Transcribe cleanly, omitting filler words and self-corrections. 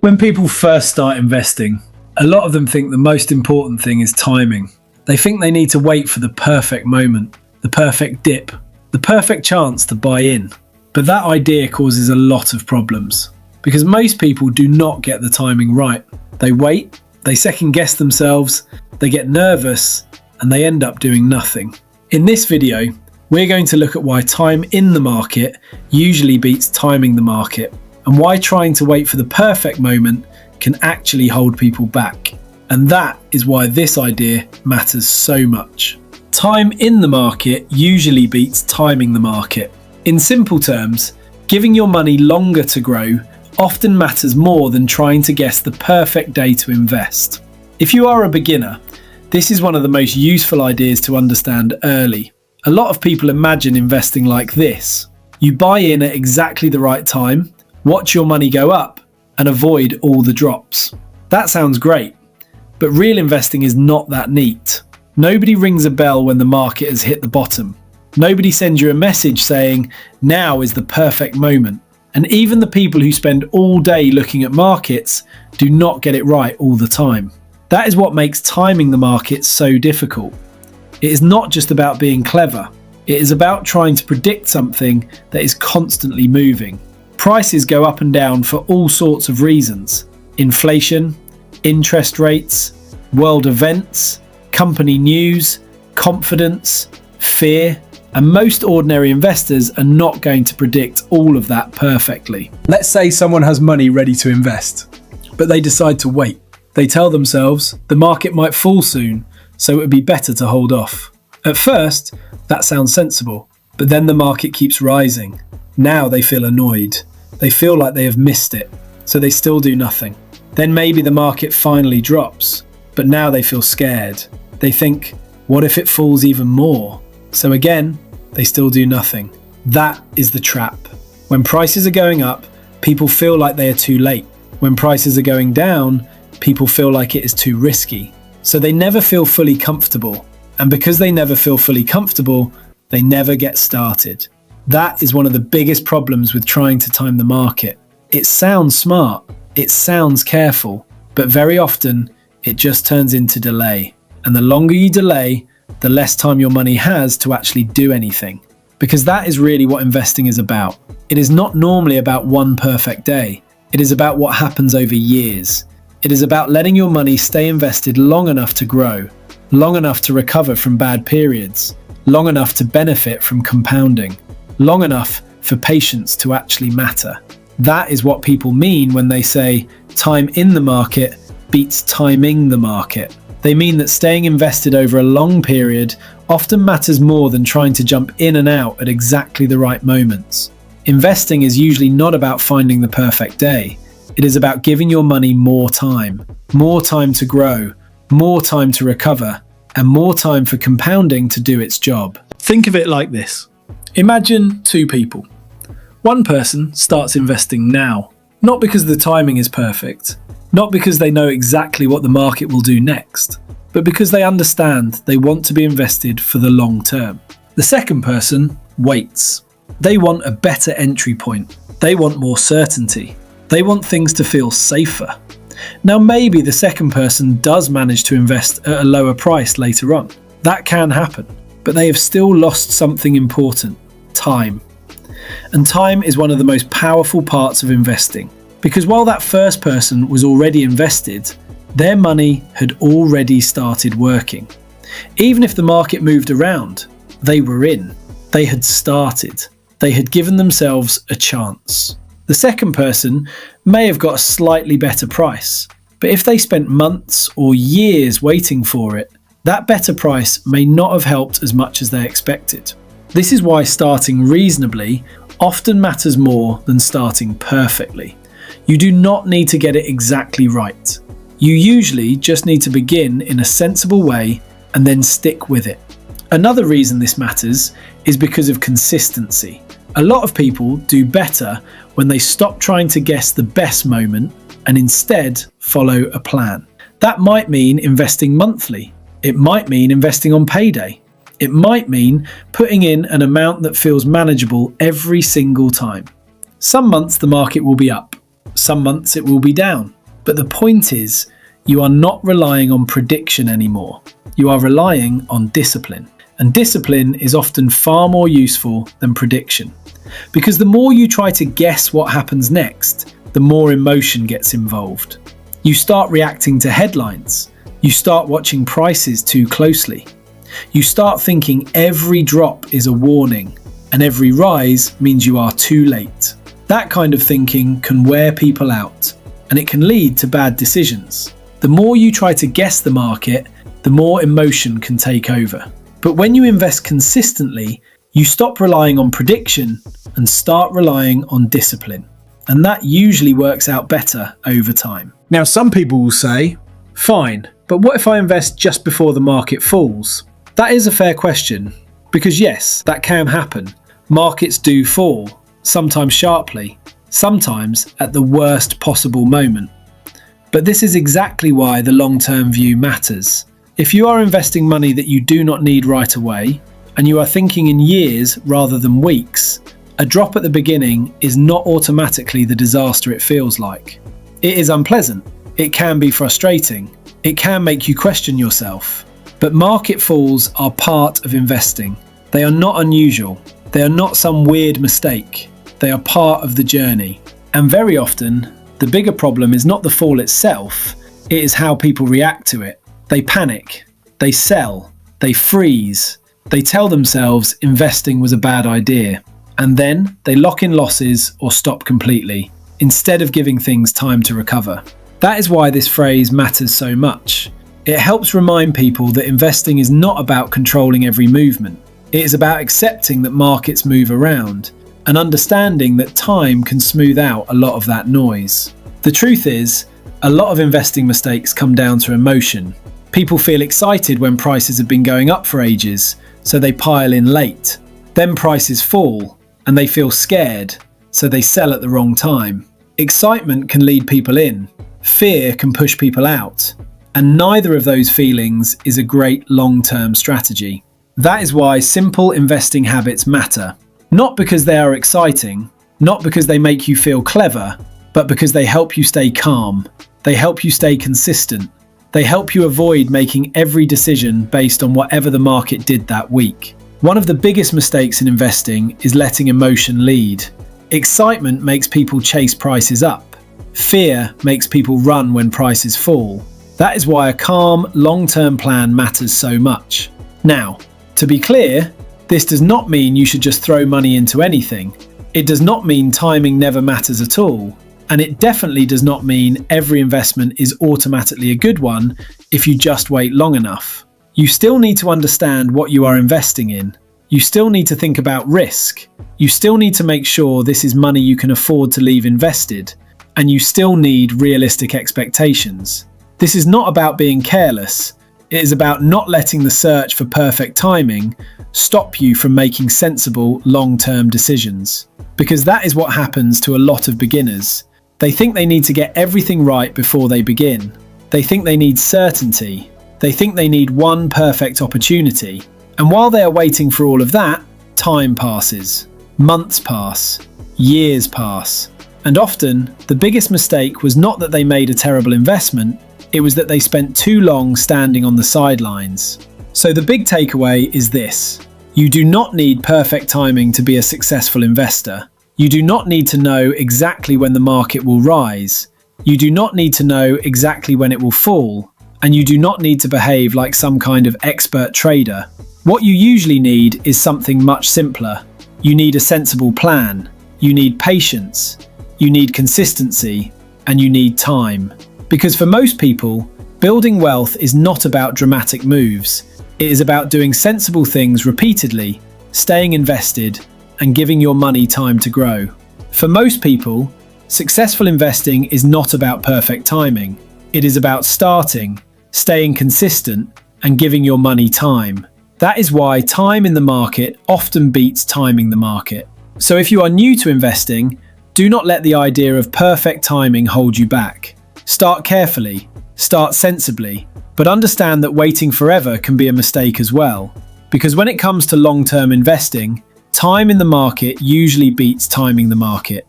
When people first start investing, a lot of them think the most important thing is timing. They think they need to wait for the perfect moment, the perfect dip, the perfect chance to buy in. But that idea causes a lot of problems because most people do not get the timing right. They wait, they second guess themselves, they get nervous, and they end up doing nothing. In this video, we're going to look at why time in the market usually beats timing the market, and why trying to wait for the perfect moment can actually hold people back. And that is why this idea matters so much. Time in the market usually beats timing the market. In simple terms, giving your money longer to grow often matters more than trying to guess the perfect day to invest. If you are a beginner, this is one of the most useful ideas to understand early. A lot of people imagine investing like this. You buy in at exactly the right time, watch your money go up, and avoid all the drops. That sounds great, but real investing is not that neat. Nobody rings a bell when the market has hit the bottom. Nobody sends you a message saying, now is the perfect moment. And even the people who spend all day looking at markets do not get it right all the time. That is what makes timing the market so difficult. It is not just about being clever. It is about trying to predict something that is constantly moving. Prices go up and down for all sorts of reasons. Inflation, interest rates, world events, company news, confidence, fear, and most ordinary investors are not going to predict all of that perfectly. Let's say someone has money ready to invest, but they decide to wait. They tell themselves the market might fall soon, so it would be better to hold off. At first, that sounds sensible, but then the market keeps rising. Now they feel annoyed. They feel like they have missed it, so they still do nothing. Then maybe the market finally drops, but now they feel scared. They think, what if it falls even more? So again, they still do nothing. That is the trap. When prices are going up, people feel like they are too late. When prices are going down, people feel like it is too risky. So they never feel fully comfortable. And because they never feel fully comfortable, they never get started. That is one of the biggest problems with trying to time the market. It sounds smart, it sounds careful, but very often it just turns into delay. And the longer you delay, the less time your money has to actually do anything. Because that is really what investing is about. It is not normally about one perfect day. It is about what happens over years. It is about letting your money stay invested long enough to grow, long enough to recover from bad periods, long enough to benefit from compounding, long enough for patience to actually matter. That is what people mean when they say time in the market beats timing the market. They mean that staying invested over a long period often matters more than trying to jump in and out at exactly the right moments. Investing is usually not about finding the perfect day. It is about giving your money more time to grow, more time to recover, and more time for compounding to do its job. Think of it like this. Imagine two people. One person starts investing now, not because the timing is perfect, not because they know exactly what the market will do next, but because they understand they want to be invested for the long term. The second person waits. They want a better entry point. They want more certainty. They want things to feel safer. Now maybe the second person does manage to invest at a lower price later on. That can happen, but they have still lost something important: time. And time is one of the most powerful parts of investing, because while that first person was already invested, their money had already started working. Even if the market moved around, they were in. They had started. They had given themselves a chance. The second person may have got a slightly better price, but if they spent months or years waiting for it, that better price may not have helped as much as they expected. This is why starting reasonably often matters more than starting perfectly. You do not need to get it exactly right. You usually just need to begin in a sensible way and then stick with it. Another reason this matters is because of consistency. A lot of people do better when they stop trying to guess the best moment and instead follow a plan. That might mean investing monthly. It might mean investing on payday. It might mean putting in an amount that feels manageable every single time. Some months the market will be up. some months it will be down. But the point is, you are not relying on prediction anymore. You are relying on discipline. And discipline is often far more useful than prediction. Because the more you try to guess what happens next, the more emotion gets involved. You start reacting to headlines. You start watching prices too closely. You start thinking every drop is a warning and every rise means you are too late. That kind of thinking can wear people out, and it can lead to bad decisions. The more you try to guess the market, the more emotion can take over. But when you invest consistently, you stop relying on prediction and start relying on discipline. And that usually works out better over time. Now, some people will say, fine, but what if I invest just before the market falls? That is a fair question, because yes, that can happen. Markets do fall, sometimes sharply, sometimes at the worst possible moment. But this is exactly why the long-term view matters. If you are investing money that you do not need right away, and you are thinking in years rather than weeks, a drop at the beginning is not automatically the disaster it feels like. It is unpleasant. It can be frustrating. It can make you question yourself. But market falls are part of investing. They are not unusual. They are not some weird mistake. They are part of the journey. And very often, the bigger problem is not the fall itself, it is how people react to it. They panic, they sell, they freeze, they tell themselves investing was a bad idea, and then they lock in losses or stop completely, instead of giving things time to recover. That is why this phrase matters so much. It helps remind people that investing is not about controlling every movement. It is about accepting that markets move around, and understanding that time can smooth out a lot of that noise. The truth is, a lot of investing mistakes come down to emotion. People feel excited when prices have been going up for ages, so they pile in late. Then prices fall, and they feel scared, so they sell at the wrong time. Excitement can lead people in, fear can push people out, and neither of those feelings is a great long-term strategy. That is why simple investing habits matter. Not because they are exciting, not because they make you feel clever, but because they help you stay calm. They help you stay consistent. They help you avoid making every decision based on whatever the market did that week. One of the biggest mistakes in investing is letting emotion lead. Excitement makes people chase prices up. Fear makes people run when prices fall. That is why a calm, long-term plan matters so much. Now, to be clear, this does not mean you should just throw money into anything. It does not mean timing never matters at all. And it definitely does not mean every investment is automatically a good one if you just wait long enough. You still need to understand what you are investing in. You still need to think about risk. You still need to make sure this is money you can afford to leave invested. And you still need realistic expectations. This is not about being careless. It is about not letting the search for perfect timing stop you from making sensible, long-term decisions. Because that is what happens to a lot of beginners. They think they need to get everything right before they begin. They think they need certainty. They think they need one perfect opportunity. And while they are waiting for all of that, time passes. Months pass. Years pass. And often, the biggest mistake was not that they made a terrible investment, it was that they spent too long standing on the sidelines. So the big takeaway is this. You do not need perfect timing to be a successful investor. You do not need to know exactly when the market will rise. You do not need to know exactly when it will fall. And you do not need to behave like some kind of expert trader. What you usually need is something much simpler. You need a sensible plan. You need patience. You need consistency. And you need time. Because for most people, building wealth is not about dramatic moves. It is about doing sensible things repeatedly, staying invested, and giving your money time to grow. For most people, successful investing is not about perfect timing. It is about starting, staying consistent, and giving your money time. That is why time in the market often beats timing the market. So if you are new to investing, do not let the idea of perfect timing hold you back. Start carefully, start sensibly, but understand that waiting forever can be a mistake as well. Because when it comes to long-term investing, time in the market usually beats timing the market.